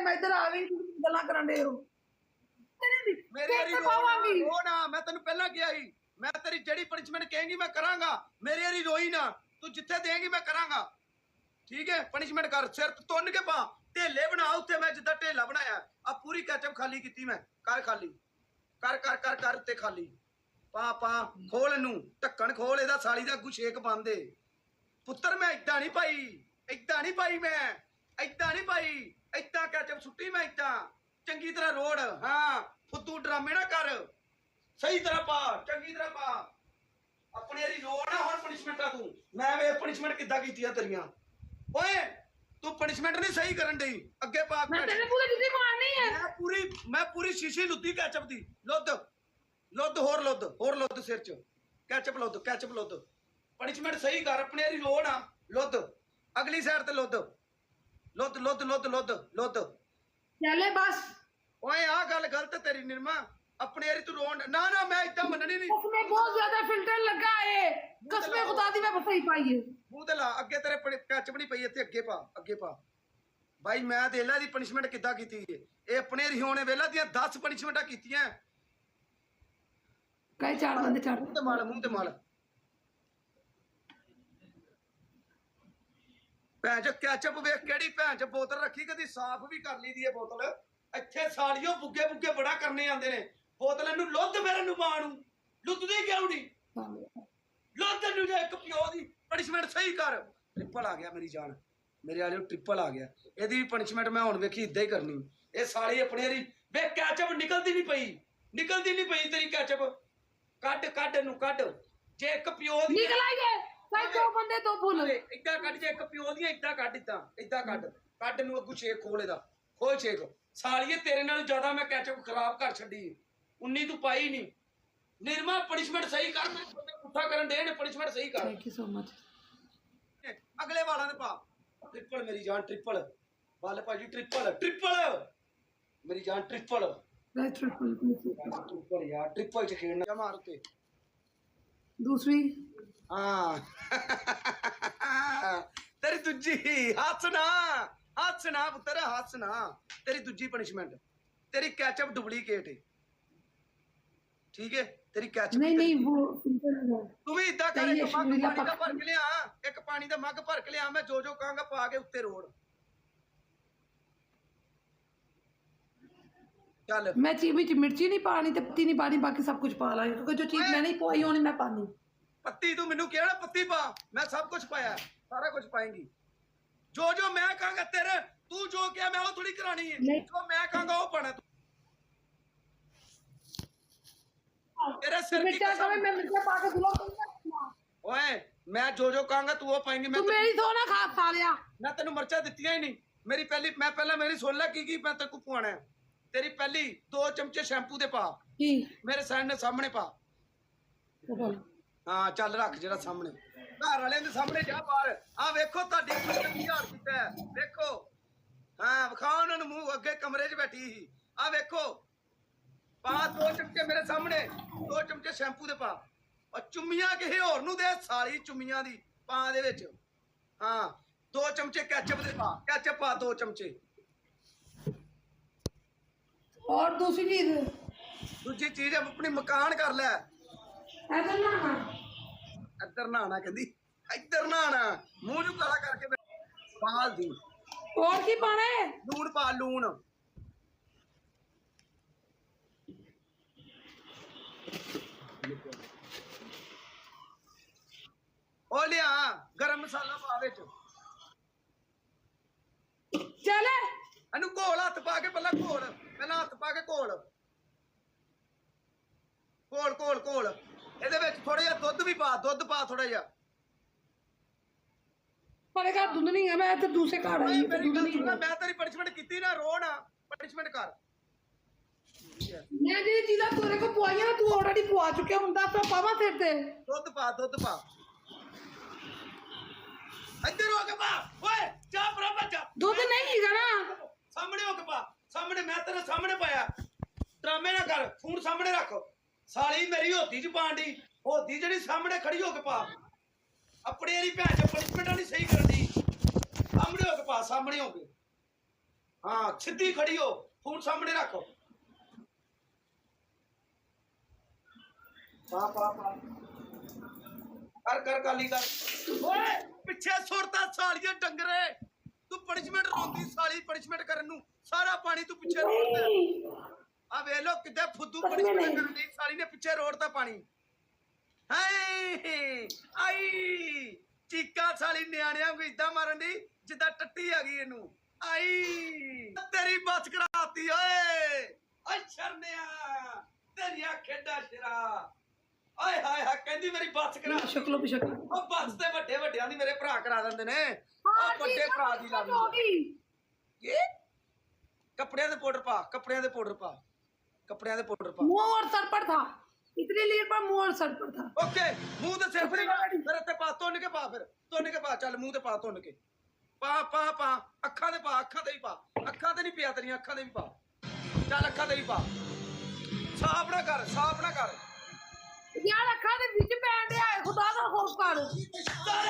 मैं इधर आ गई गल्लां करन दे हो मेरी हरी रो ना मैं तेन पहला किया ही मैं तेरी जड़ी पनिशमेंट कहेंगी मैं करांगा मेरी हरी रोई ना तू जिथे देंगी मैं करांगा ठीक है पनिशमेंट कर सिर तुन के पा ढेले बना उत्थे मैं जिदा ढेला बनाया अब पूरी कैचअप खाली की मैं कर खाली कर कर कर कर ते खाली पा पा खोल नू ढक्कन खोल एदा साली दा अगू शेक पांदे पुत्तर मैं इदा नहीं पाई मैं इदा नहीं पाई इदा कैचअप सुट्टी मैं इदा चंगी तरह रोड हाँ फुद्दू ड्रामे ना कर सही तरह पा चंगी तरह पा अपनी हरी रोड ना हुण पनिशमेंट तू मैं वे पनिशमेंट किद्दां कीतियां तेरियां ओए तू पनिशमेंट नहीं सही करन दी अगे पा मैं तेरे पूरी जिंदगी मारनी है मैं पूरी शीशी लुद्दी कैचअप दी लुद्द लुद्द होर लुद्द सिर च कैचअप लुद्द पनिशमेंट सही कर अपनी हरी रोड ना लुद्द अगली साइड ते लुद्द चले बस ओए आ गल गलत तेरी निर्मा अपने यारी तू रोन ना ना मैं इतना मननी नहीं उसमें बहुत ज्यादा फिल्टर लगा है कसमें खुदा दी मैं सही पाई है मुंह ते ला अगे तेरे कैचअप नहीं पई इत्थे अगे पा भाई मैं देला दी पनिशमेंट किद्दां कीती है ए अपने रिहोने वेला दी 10 पनिशमेंटां कीतियां कई चार बंदे चार मुंह ते माल भैन च कैचअप वेख केड़ी भैन च बोतल रखी कदी साफ भी कर ली दी है बोतल ਇੱਥੇ ਸਾਲੀਓ ਬੁੱਗੇ ਬੜਾ ਕਰਨੇ ਆਂਦੇ ਨੇ ਬੋਤਲ ਨੂੰ ਲੁੱਧ ਮੇਰੇ ਨੂੰ ਮਾਂ ਨੂੰ ਲੁੱਧਦੀ ਕਿਉਂ ਨਹੀਂ ਲੁੱਧ ਨੂੰ ਜੇ ਇੱਕ ਪਿਓ ਦੀ ਪਨਿਸ਼ਮੈਂਟ ਸਹੀ ਕਰ ਟ੍ਰਿਪਲ ਆ ਗਿਆ ਮੇਰੀ ਜਾਨ ਮੇਰੇ ਵਾਲਿਓ ਟ੍ਰਿਪਲ ਆ ਗਿਆ ਇਹਦੀ ਵੀ ਪਨਿਸ਼ਮੈਂਟ ਮੈਂ ਹੁਣ ਵੇਖੀ ਇੱਦਾਂ ਹੀ ਕਰਨੀ ਇਹ ਸਾਲੀ ਆਪਣੀ ਵਾਲੀ ਵੇ ਕੈਚਅਪ ਨਿਕਲਦੀ ਨਹੀਂ ਪਈ ਤੇਰੀ ਕੈਚਅਪ ਕੱਢ ਇਹਨੂੰ ਕੱਢ ਜੇ ਇੱਕ ਪਿਓ ਦੀ ਨਿਕਲ ਆਈਏ ਸਾਈ ਦੋ ਬੰਦੇ ਦੋ ਫੁੱਲ ਇੱਦਾਂ ਕੱਢ ਜੇ ਇੱਕ ਪਿਓ ਦੀਆਂ ਇੱਦਾਂ ਕੱਢ ਇੱਦਾਂ ਕੱਢ ਨੂੰ ਅੱਗੂ ਛੇਕ ਖੋਲ ਇਹਦਾ ਖੋਲ ਛੇਕ ਸਾਲੀਏ ਤੇਰੇ ਨਾਲੋਂ ਜ਼ਿਆਦਾ ਮੈਂ ਕੈਚਅਪ ਖਰਾਬ ਕਰ ਛੱਡੀ 19 ਤੂੰ ਪਾਈ ਨਹੀਂ ਨਿਰਮਾ ਪਨਿਸ਼ਮੈਂਟ ਸਹੀ ਕਰ ਮੈਂ ਪੁੱਠਾ ਕਰਨ ਦੇ ਨੇ ਪਨਿਸ਼ਮੈਂਟ ਸਹੀ ਕਰ ਥੈਂਕ ਯੂ ਸੋ ਮਚ ਅਗਲੇ ਵਾਲਾਂ ਦੇ ਪਾ ਟ੍ਰਿਪਲ ਮੇਰੀ ਜਾਨ ਟ੍ਰਿਪਲ ਬੱਲ ਭਾਜੀ ਟ੍ਰਿਪਲ ਮੇਰੀ ਜਾਨ ਟ੍ਰਿਪਲ ਯਾਰ ਟ੍ਰਿਪਲ ਚ ਖੇਡਣਾ ਮਾਰ ਉੱਤੇ दूसरी हाँ तेरी दूजी हस ना पुत्र हस ना तेरी दूजी पनिशमेंट तेरी कैचअप डुप्लीकेट है ठीक है तेरी कैचअप नहीं वो तू भी इदा कर एक मग पानी दा भर के लिया एक पानी दा मग भर के लिया मैं जो कहूंगा पा के उत्ते रोड चल मैं चीज मिर्ची नहीं पानी ते पत्ती नहीं पानी बाकी सब कुछ पा लांगी क्योंकि जो चीज मैं नहीं पाई होनी मैं पानी पत्ती तू मैनू कहना पत्ती पा मैं सब कुछ पाया सारा कुछ पाएंगी जो मैं कहूंगा तेरे तू जो क्या मैं वो थोड़ी करानी है जो मैं कहूंगा वो पाना तेरे सिर की कसम मैं मिर्चा पा के धुला ओए मैं जो कहूंगा तू वो पाएंगी तू मेरी थो ना खा सालिया मैं तेनू मर्चा दित्तियां ही नहीं मैं पहले मेरी सुन ले की मैं तेरे को पवाना है तेरी पहली 2 चमचे शैम्पू दे पा मेरे सामने पा हाँ चल रख जरा सामने घर वाले दे सामने जा बाहर आ वेखो तुहाडी कुड़ी की हाल कीता है वेखो हाँ विखाओ उन्हां नूं मूंह अगे कमरे च बैठी ही आ वेखो पा 2 चमचे मेरे सामने 2 चमचे शैम्पू दे पा और चुम्मियां किसे होर नूं दे साली चुम्मियां दी पा दे विच हाँ 2 चमचे कैचअप दे पा कैचअप पा 2 चमचे और दूसरी चीज अपनी मकान कर ले इधर नहाना कहती इधर नहाना मुंह नू काला करके पाल दी और की पाना है लून पा लून ओ लिया गरम मसाला पा विच चले ਇਹਨੂੰ ਘੋਲ ਹੱਥ ਪਾ ਕੇ ਪਹਿਲਾਂ ਹੱਥ ਪਾ ਕੇ ਘੋਲ ਇਹਦੇ ਵਿੱਚ ਥੋੜਾ ਜਿਹਾ ਦੁੱਧ ਪਾ ਥੋੜਾ ਜਿਹਾ ਪਰ ਘਰ ਦੁੱਧ ਨਹੀਂ ਹੈ ਮੈਂ ਤੇ ਦੂਸਰੇ ਘਰ ਆਈ ਮੈਂ ਤੇਰੀ ਪਨਿਸ਼ਮੈਂਟ ਕੀਤੀ ਨਾ ਰੋ ਨਾ ਪਨਿਸ਼ਮੈਂਟ ਕਰ ਮੈਂ ਜਿਹੜੀ ਚੀਜ਼ਾਂ ਤੇਰੇ ਕੋ ਪਵਾਈਆਂ ਨਾ ਤੂੰ ਆਲਰੇਡੀ ਪਵਾ ਚੁੱਕਿਆ ਹੁੰਦਾ ਤਾਂ ਪਾਵਾਂ ਫਿਰ ਤੇ ਦੁੱਧ ਪਾ ਇੱਧਰ ਹੋ ਕੇ ਪਾ ਓਏ ਜਾ ਬਰਾਬਰ ਜਾ ਦੁੱਧ ਨਹੀਂ ਹੈਗਾ ਨਾ सामने हो के पा सामने मैं तेरे सामने पाया ड्रामे ना कर फोन सामने रख साली मेरी होती च पांडी होती जड़ी सामने खड़ी हो के पा अपने वाली भैन च पनिशमेंट नहीं सही करनी सामने हो के पा सामने हो के हाँ सीधी खड़ी हो फोन सामने रखो पा पा पा कर काली कर ओए पिछे सुरता सालिए डंगरे तू पनिशमेंट रोंदी साली पनिशमेंट करन नु सारा पानी तू पिछे रोड़दा आ वे लो किते फुद्दू पनिशमेंट करन दी साली ने पिछे रोड़दा पानी हाय आई चीका साली नियाणियां को इदा मारन दी जिदा टट्टी आ गई इनु आई तेरी बस कराती ओए ओए शरनिया तेरिया खेडा शिरा ओए हाय हाय कहंदी मेरी बस करा शक्लो भी शक्ल ਉਹ ਬੱਸ ਤੇ ਵੱਡੇ ਵੱਡਿਆਂ ਦੀ ਮੇਰੇ ਭਰਾ ਕਰਾ ਦਿੰਦੇ ਨੇ ਉਹ ਵੱਡੇ ਭਰਾ ਦੀ ਲਾਵੀ ਇਹ ਕੱਪੜਿਆਂ ਦੇ ਪਾਊਡਰ ਪਾ ਕੱਪੜਿਆਂ ਦੇ ਪਾਊਡਰ ਪਾ ਕੱਪੜਿਆਂ ਦੇ ਪਾਊਡਰ ਪਾ मुंह और सर पर था इतनी लीड पर मुंह और सर पर था ਓਕੇ ਮੂੰਹ ਤੇ ਸਿਰ ਤੇ ਫਿਰ ਇੱਥੇ ਪਾ ਤੁੰਨ ਕੇ ਪਾ ਫਿਰ ਤੁੰਨ ਕੇ ਪਾ ਚੱਲ ਮੂੰਹ ਤੇ ਪਾ ਤੁੰਨ ਕੇ ਪਾ ਪਾ ਪਾ ਅੱਖਾਂ ਤੇ ਪਾ ਅੱਖਾਂ ਤੇ ਵੀ ਪਾ ਅੱਖਾਂ ਤੇ ਨਹੀਂ ਪਿਆ ਤੇਰੀਆਂ ਅੱਖਾਂ ਤੇ ਵੀ ਪਾ ਚੱਲ ਅੱਖਾਂ ਤੇ ਵੀ ਪਾ ਸਾਫ ਨਾ ਕਰ यार अखा दे विच पैन दे खुदा दा खौफ कर ਸਾਰੇ